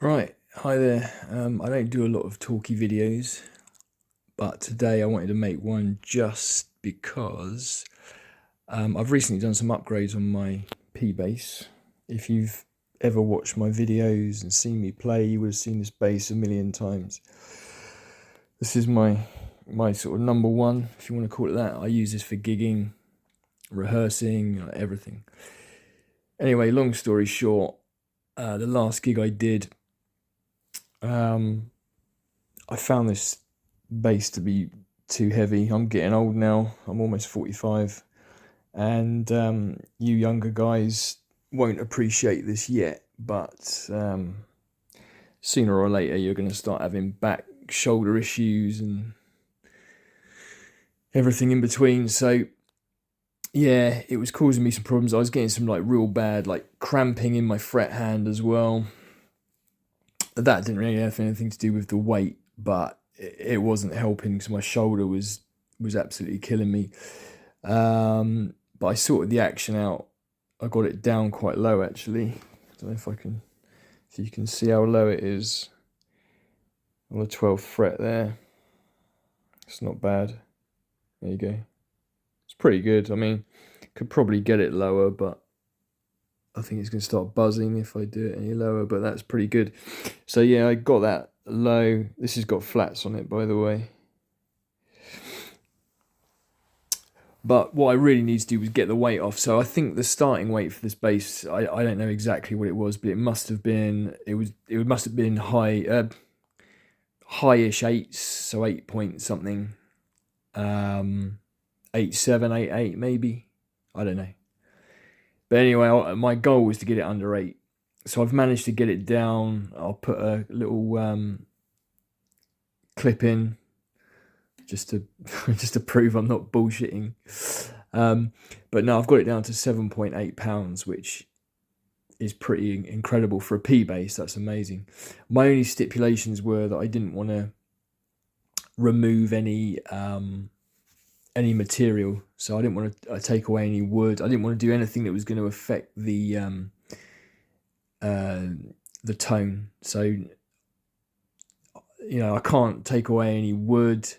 Right, hi there. I don't do a lot of talky videos, but today I wanted to make one just because I've recently done some upgrades on my P-Bass. If you've ever watched my videos and seen me play, you would have seen this bass a million times. This is my sort of number one, if you want to call it that. I use this for gigging, rehearsing, everything. Anyway, long story short, the last gig I did, I found this bass to be too heavy. I'm getting old now. I'm almost 45, and you younger guys won't appreciate this yet, but sooner or later you're going to start having back, shoulder issues, and everything in between. So yeah, it was causing me some problems. I was getting some like real bad like cramping in my fret hand as well. That didn't really have anything to do with the weight, but it wasn't helping because my shoulder was absolutely killing me. But I sorted the action out. I got it down quite low actually. I don't know if you can see how low it is on the 12th fret there. It's not bad. There you go. It's pretty good. I mean, could probably get it lower, but I think it's going to start buzzing if I do it any lower, but that's pretty good. So yeah, I got that low. This has got flats on it, by the way. But what I really need to do was get the weight off. So I think the starting weight for this bass, I don't know exactly what it was, but it must have been, it must have been high-ish eights, so 8 point something, 8.7, 8.8 maybe. I don't know. But anyway, my goal was to get it under 8. So I've managed to get it down. I'll put a little clip in just to just to prove I'm not bullshitting. But no, I've got it down to 7.8 pounds, which is pretty incredible for a P bass. That's amazing. My only stipulations were that I didn't want to remove any material, so I didn't want to take away any wood. I didn't want to do anything that was going to affect the tone. So you know, I can't take away any wood.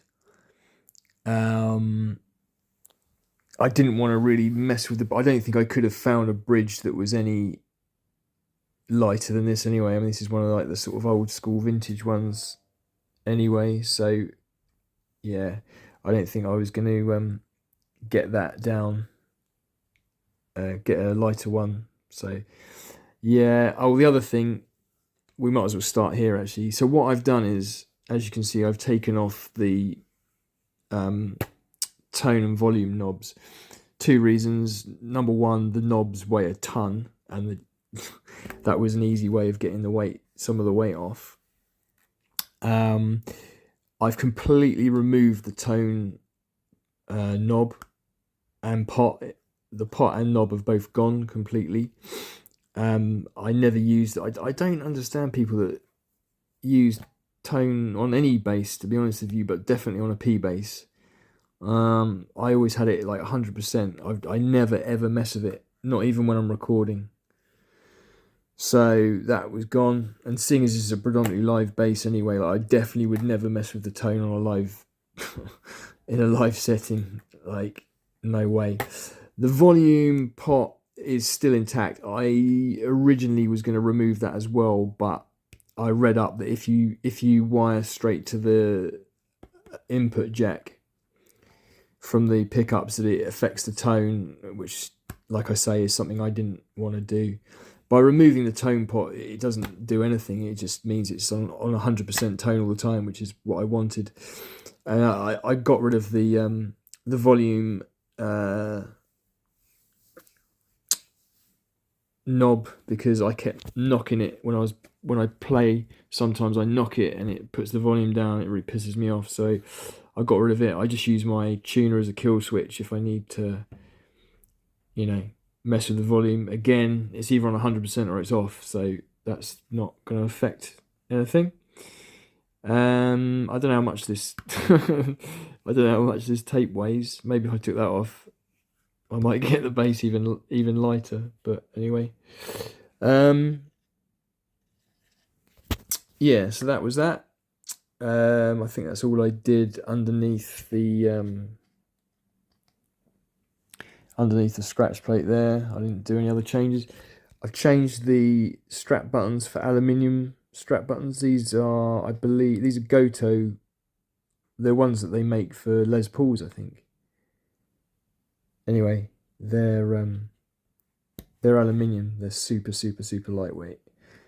I didn't want to really mess with the. I don't think I could have found a bridge that was any lighter than this anyway. I mean, this is one of like the sort of old school vintage ones anyway. So yeah, I don't think I was going to get that down. Get a lighter one. So yeah. Oh, the other thing, we might as well start here actually. So what I've done is, as you can see, I've taken off the tone and volume knobs. Two reasons. Number one, the knobs weigh a ton, and that was an easy way of getting some of the weight off. I've completely removed the tone knob and pot. The pot and knob have both gone completely. I never used. I don't understand people that use tone on any bass, to be honest with you, but definitely on a P bass. I always had it like 100%. I never ever mess with it, not even when I'm recording. So that was gone. And seeing as this is a predominantly live bass anyway, like I definitely would never mess with the tone on a live in a live setting. Like, no way. The volume pot is still intact. I originally was going to remove that as well, but I read up that if you wire straight to the input jack from the pickups, that it affects the tone, which, like I say, is something I didn't want to do. By removing the tone pot, it doesn't do anything. It just means it's on 100% tone all the time, which is what I wanted. And I got rid of the volume knob because I kept knocking it when I play. Sometimes I knock it and it puts the volume down. It really pisses me off. So I got rid of it. I just use my tuner as a kill switch if I need to, you know, mess with the volume. Again, it's either on 100% or it's off, so that's not going to affect anything. I don't know how much this I don't know how much this tape weighs. Maybe if I took that off, I might get the bass even lighter. But anyway, yeah, so that was that. I think that's all I did underneath the scratch plate there. I didn't do any other changes. I've changed the strap buttons for aluminium strap buttons. These are, I believe, these are Goto. They're ones that they make for Les Pauls, I think. Anyway, they're aluminium. They're super, super, super lightweight.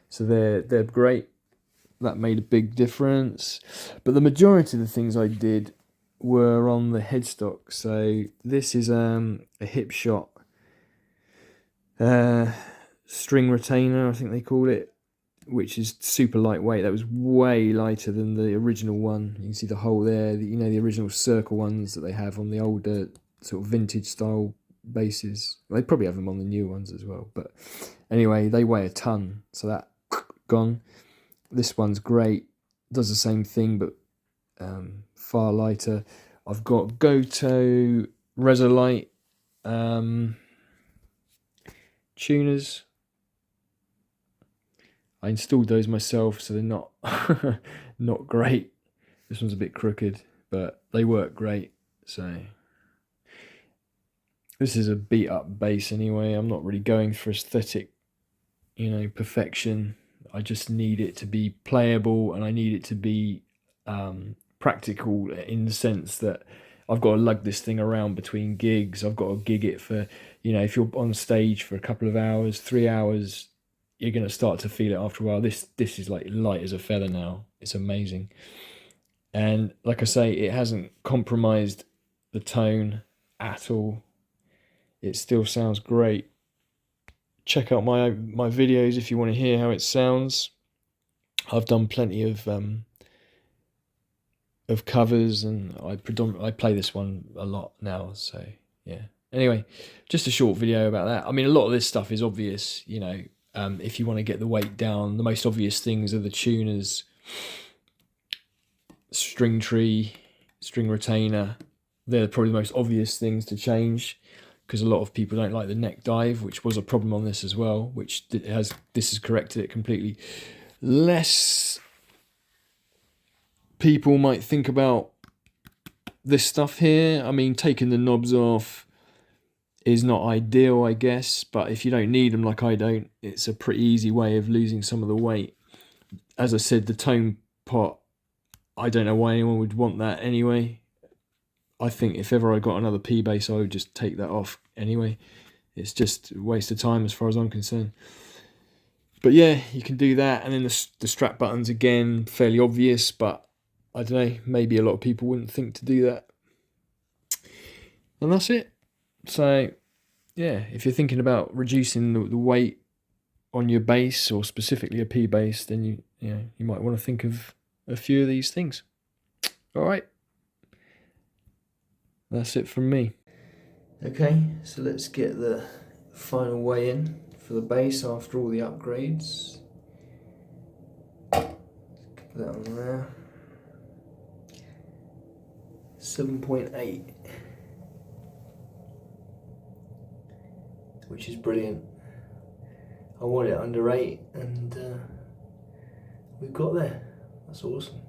So they're great. That made a big difference. But the majority of the things I did were on the headstock. So this is a Hipshot string retainer, I think they call it, which is super lightweight. That was way lighter than the original one. You can see the hole there. The original circle ones that they have on the older sort of vintage style bases. Well, they probably have them on the new ones as well. But anyway, they weigh a ton. So that gone. This one's great. Does the same thing, but far lighter. I've got Goto Resolite tuners. I installed those myself, so they're not not great. This one's a bit crooked, but they work great. So this is a beat up bass anyway. I'm not really going for aesthetic, perfection. I just need it to be playable, and I need it to be practical in the sense that I've got to lug this thing around between gigs. I've got to gig it for, if you're on stage for a couple of hours, 3 hours, you're going to start to feel it after a while. This is like light as a feather now. It's amazing. And like I say, it hasn't compromised the tone at all. It still sounds great. Check out my videos if you want to hear how it sounds. I've done plenty of covers, and I play this one a lot now. So yeah. Anyway, just a short video about that. I mean, a lot of this stuff is obvious. If you want to get the weight down, the most obvious things are the tuners, string tree, string retainer. They're probably the most obvious things to change, because a lot of people don't like the neck dive, which was a problem on this as well, which this has corrected it completely. Less people might think about this stuff here. I mean, taking the knobs off is not ideal, I guess, but if you don't need them like I don't, it's a pretty easy way of losing some of the weight. As I said, the tone pot, I don't know why anyone would want that anyway. I think if ever I got another P bass, I would just take that off anyway. It's just a waste of time as far as I'm concerned. But yeah, you can do that. And then the strap buttons, again, fairly obvious, but I don't know, maybe a lot of people wouldn't think to do that. And that's it. So yeah, if you're thinking about reducing the weight on your bass, or specifically a P bass, then you might want to think of a few of these things. All right. That's it from me. Okay, so let's get the final weigh in for the bass after all the upgrades. Put that on there. 7.8, which is brilliant. I want it under 8, and we've got there. That's awesome.